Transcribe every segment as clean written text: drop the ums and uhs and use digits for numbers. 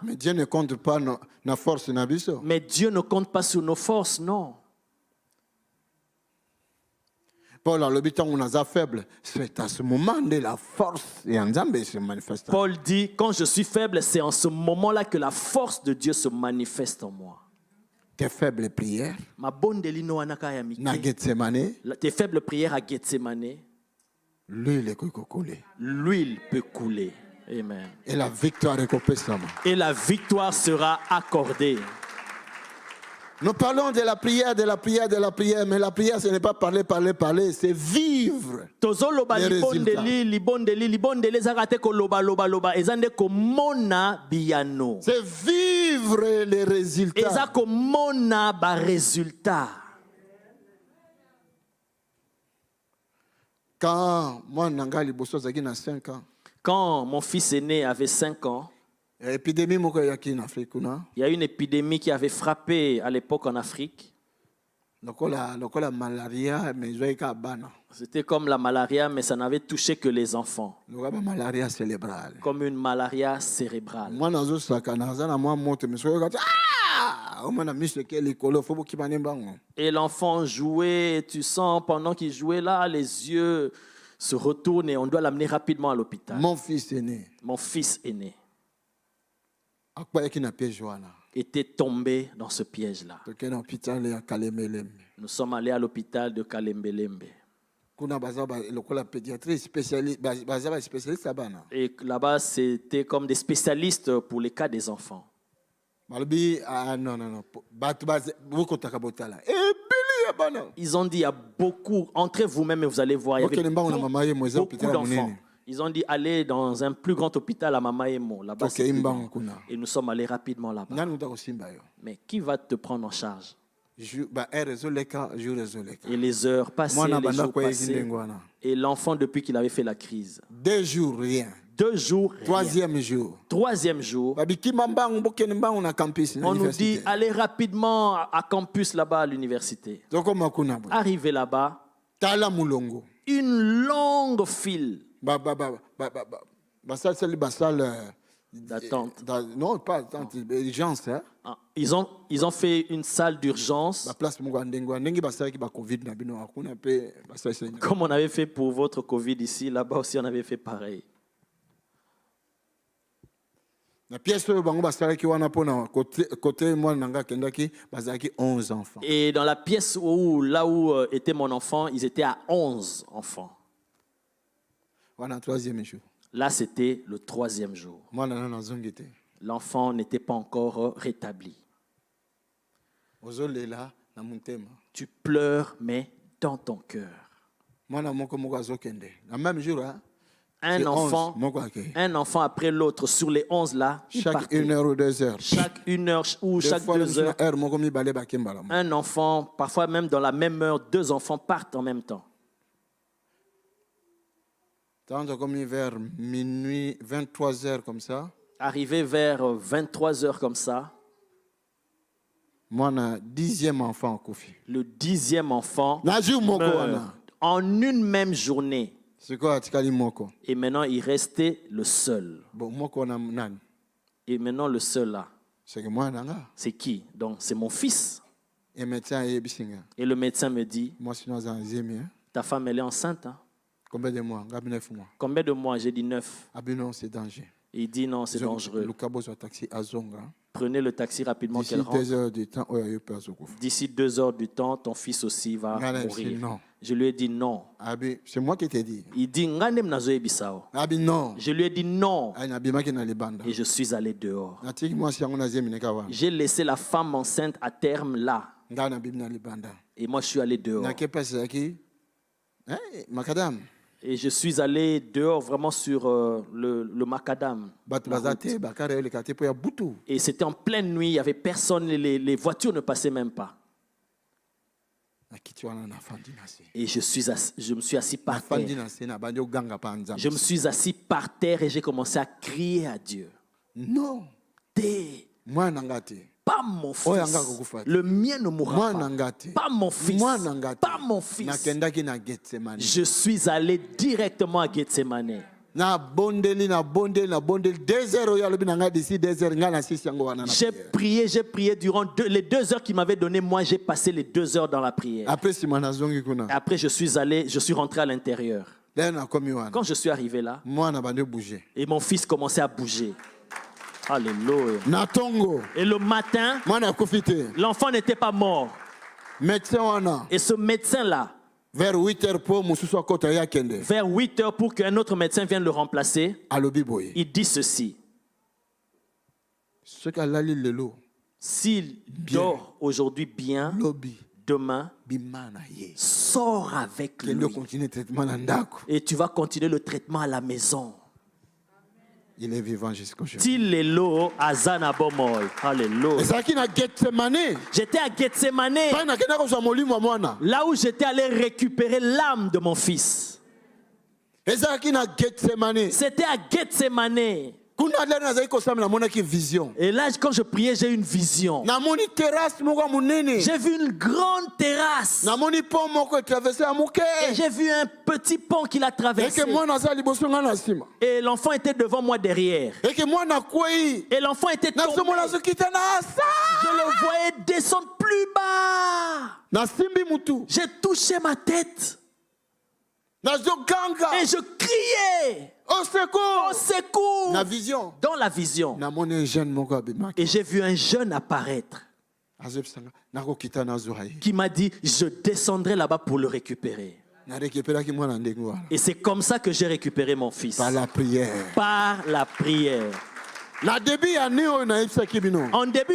Mais Dieu ne compte pas na force na biso. Mais Dieu ne compte pas sur nos forces, non. Paul a l'habitant on a faible. C'est à ce moment de la force et Nzambe se manifeste. Paul dit, quand je suis faible, c'est en ce moment-là que la force de Dieu se manifeste en moi. Tes faibles prières, Ma bonne delino anaka ya mike. na Gethsemane, Tes faibles prières à Gethsemane, l'huile est coulée. l'huile peut couler. Amen. Et la victoire est compensée. Et la victoire sera accordée. Nous parlons de la prière, mais la prière, ce n'est pas parler, c'est vivre les résultats. C'est vivre les résultats. Quand moi, Nangali Bosso Zagi na 5 ans, quand mon fils aîné avait 5 ans, il y a une épidémie qui avait frappé à l'époque en Afrique. C'était comme la malaria, mais ça n'avait touché que les enfants. Comme une malaria cérébrale. Et l'enfant jouait, et tu sens pendant qu'il jouait là, les yeux se retournent et on doit l'amener rapidement à l'hôpital. Mon fils aîné était tombé dans ce piège-là. Nous sommes allés à l'hôpital de Kalembelembe. Et là-bas, c'était comme des spécialistes pour les cas des enfants. Ils ont dit, il y a beaucoup, entrez vous-même et vous allez voir, il y avait beaucoup d'enfants. Ils ont dit, allez dans un plus grand hôpital à Mamaemo. Là-bas, et nous sommes allés rapidement là-bas. Mais qui va te prendre en charge? Et les heures passaient, les jours passaient. Et l'enfant, depuis qu'il avait fait la crise. 2 jours, rien. 2 jours, rien. Troisième jour, on nous dit, allez rapidement à campus là-bas à l'université. Arrivé là-bas, une longue file d'attente. Non, pas d'attente, d'urgence. Hein? Ils ont fait une salle d'urgence. Comme on avait fait pour votre Covid ici, là-bas aussi on avait fait pareil. Et dans la pièce là où était mon enfant, ils étaient à 11 enfants. Là, c'était le 3e jour. L'enfant n'était pas encore rétabli. Tu pleures, mais dans ton cœur. Un enfant après l'autre, sur les 11 là, chaque 1 heure ou 2 heures. Chaque 1 heure ou chaque 2 heures. Un enfant, parfois même dans la même heure, 2 enfants partent en même temps. Vers minuit, 23 heures comme ça. Arrivé vers 23 heures comme ça. Moi, le 10e enfant. Le 10e enfant meurt en une même journée. Et maintenant, il restait le seul. Et maintenant, le seul là. C'est qui? Donc, c'est mon fils. Et le médecin me dit, ta femme, elle est enceinte. Hein? Combien de mois? 9 mois. Combien de mois? J'ai dit 9. C'est danger. Il dit non, c'est dangereux. Taxi à Zonga. Prenez le taxi rapidement qu'elle rentre. D'ici 2 heures du temps, ton fils aussi va mourir. Non. Je lui ai dit non. C'est moi qui t'ai dit. Il dit non. Je lui ai dit non. Et je suis allé dehors. J'ai laissé la femme enceinte à terme là. Et moi, je suis allé dehors. Et je suis allé dehors vraiment sur le macadam. Et c'était en pleine nuit, il n'y avait personne, les voitures ne passaient même pas. Et je me suis assis par terre. Je me suis assis par terre et j'ai commencé à crier à Dieu. Non. Pas mon fils. Le mien ne mourra pas. Pas mon fils. Pas mon fils. Je suis allé directement à Gethsemane. J'ai prié durant les 2 heures qu'il m'avait donné. Moi, j'ai passé les 2 heures dans la prière. Après, je suis rentré à l'intérieur. Quand je suis arrivé là, et mon fils commençait à bouger. Alléluia. Et le matin, l'enfant n'était pas mort. Et ce médecin-là, vers 8 heures pour qu'un autre médecin vienne le remplacer, il dit ceci. S'il dort aujourd'hui bien, demain, sors avec lui. Et tu vas continuer le traitement à la maison. Il est vivant jusqu'au jour. Alléluia. J'étais à Gethsemane. Là où j'étais allé récupérer l'âme de mon fils. C'était à Gethsemane. Et là, quand je priais, j'ai eu une vision. J'ai vu une grande terrasse. Et j'ai vu un petit pont qu'il a traversé. Et l'enfant était devant moi derrière. Et l'enfant était tombé. Je le voyais descendre plus bas. J'ai touché ma tête. Et je criais. Au secours! Au secours! Dans la vision. Et j'ai vu un jeune apparaître qui m'a dit, je descendrai là-bas pour le récupérer. Et c'est comme ça que j'ai récupéré mon fils. Par la prière. Par la prière. En début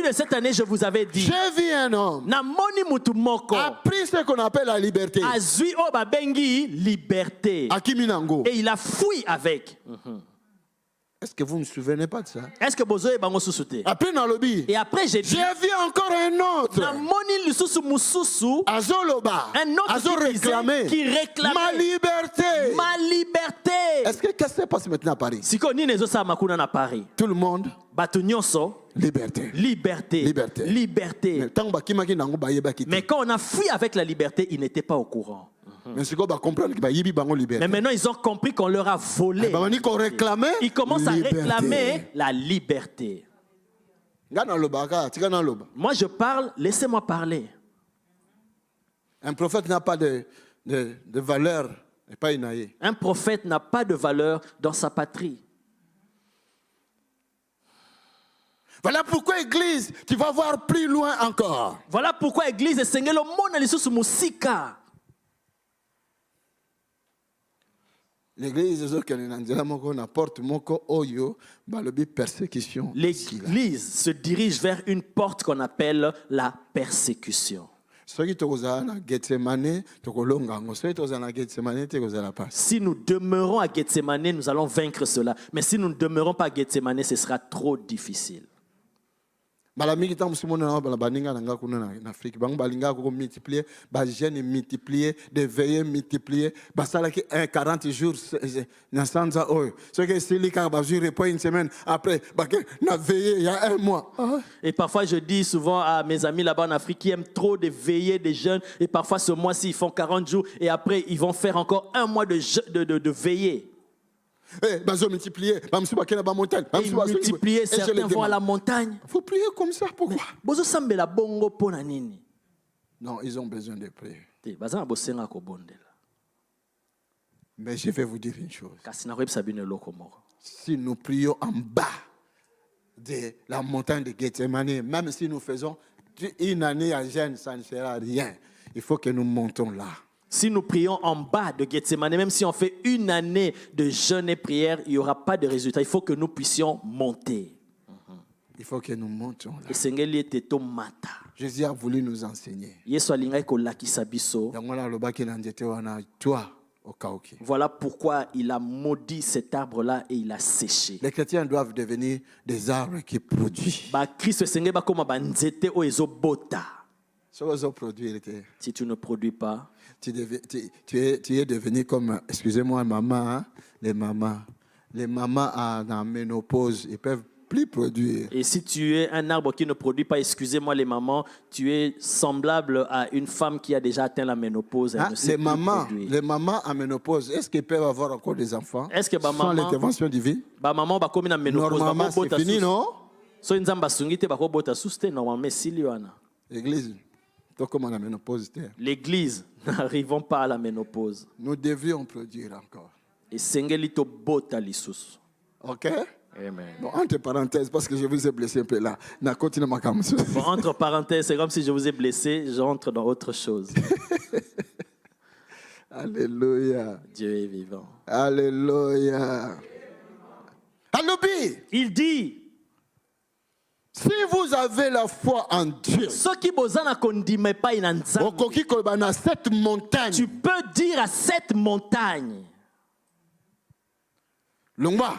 de cette année, je vous avais dit, j'ai vu un homme a pris ce qu'on appelle la liberté. Liberté. Et il a fui avec. Est-ce que vous ne vous souvenez pas de ça? Est-ce que vous avez après Nalobi? Et après j'ai dit, j'ai vu encore un autre. Un autre qui réclamait ma liberté. Ma liberté. Est-ce que qu'est-ce qui se passe maintenant à Paris? Tout le monde. Liberté. Liberté. Liberté. Liberté. Mais quand on a fui avec la liberté, ils n'étaient pas au courant. Mais maintenant, ils ont compris qu'on leur a volé. Ils commencent à réclamer la liberté. Moi, je parle, laissez-moi parler. Un prophète n'a pas de valeur. Un prophète n'a pas de valeur dans sa patrie. Voilà pourquoi Église, tu vas voir plus loin encore. Voilà pourquoi Église, Seigneur, le monde est sous musika. L'église se dirige vers une porte qu'on appelle la persécution. Si nous demeurons à Gethsemane, nous allons vaincre cela. Mais si nous ne demeurons pas à Gethsemane, ce sera trop difficile. Afrique, multiplier, des veillées multiplier, 40 jours, une semaine après, il y a un mois. Et parfois je dis souvent à mes amis là-bas en Afrique qui aiment trop de veillées, des jeûnes, et parfois ce mois-ci ils font 40 jours et après ils vont faire encore un mois de veillées. Multiplier, certains vont à la montagne. Il faut prier comme ça, pourquoi? Non, ils ont besoin de prier. Mais je vais vous dire une chose. Si nous prions en bas de la montagne de Gethsemane, même si nous faisons une année à jeûne, ça ne sera rien. Il faut que nous montons là. Si nous prions en bas de Gethsemane, même si on fait une année de jeûne et prière, il n'y aura pas de résultat. Il faut que nous puissions monter. Il faut que nous montions là. Jésus a voulu nous enseigner. Voilà pourquoi il a maudit cet arbre-là et il a séché. Les chrétiens doivent devenir des arbres qui produisent. Si tu ne produis pas, tu es devenu comme, excusez-moi, maman, hein? Les mamans dans la ménopause, ils peuvent plus produire. Et si tu es un arbre qui ne produit pas, excusez-moi les mamans, tu es semblable à une femme qui a déjà atteint la ménopause. Les mamans à ménopause, est-ce qu'elles peuvent avoir encore des enfants? Est-ce que sans l'intervention divine? Normalement, c'est fini, non? L'église, L'église, n'arrivons pas à la ménopause. Nous devions produire encore. Et sengeli to bota lisusu. Ok? Amen. Bon, entre parenthèses, parce que je vous ai blessé un peu là. Bon, entre parenthèses, c'est comme si je vous ai blessé, j'entre dans autre chose. Alléluia. Dieu est vivant. Alléluia. Il dit, si vous avez la foi en Dieu, tu peux dire à cette montagne, Longwa,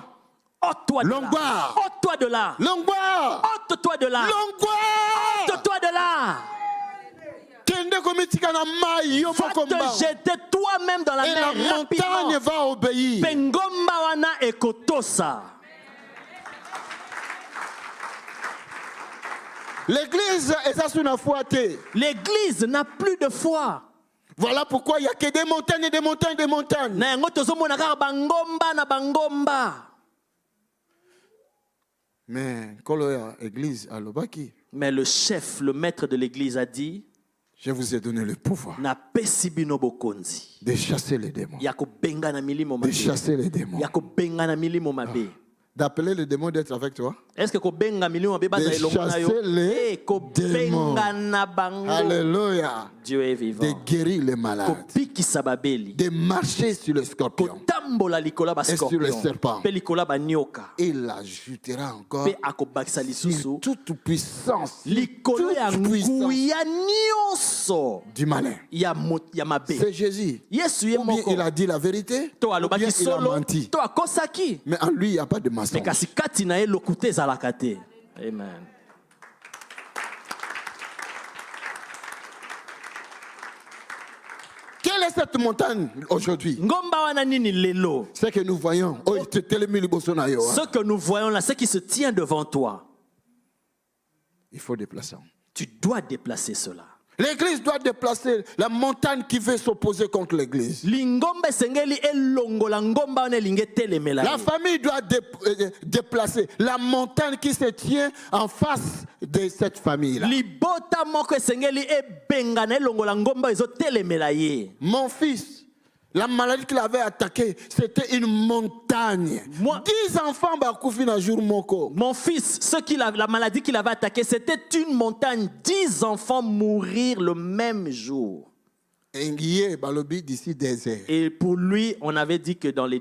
ôte-toi de là. Ôte-toi de là. Longwa, ôte-toi de là. Ôte-toi de là. Va te jeter toi-même dans la mer. Et la montagne va obéir. Pengomba wana ekotosa. L'église est sur la foi. L'église n'a plus de foi. Voilà pourquoi il n'y a que des montagnes et des montagnes et des montagnes. Mais le chef, le maître de l'église a dit, je vous ai donné le pouvoir de chasser les démons. De chasser les démons. D'appeler les démons d'être avec toi. Est-ce que de chasser les démons. Alléluia. Dieu est vivant. De guérir les malades. De marcher sur le scorpion. Et sur le serpent. Il ajoutera encore sur toute puissance. Du malin. C'est Jésus. Ou bien il a dit la vérité, ou bien il a menti. Mais en lui, il n'y a pas de mensonge. Amen. Quelle est cette montagne aujourd'hui? Ce que nous voyons. Ce que nous voyons là, ce qui se tient devant toi. Il faut déplacer. Tu dois déplacer cela. L'église doit déplacer la montagne qui veut s'opposer contre l'église. La famille doit déplacer la montagne qui se tient en face de cette famille-là. Mon fils, la maladie qu'il avait attaquée, c'était une montagne. 10 enfants un jour moko. Mon fils, la maladie qu'il avait attaquée, c'était une montagne. 10 enfants mourir le même jour. Et pour lui, on avait dit que dans les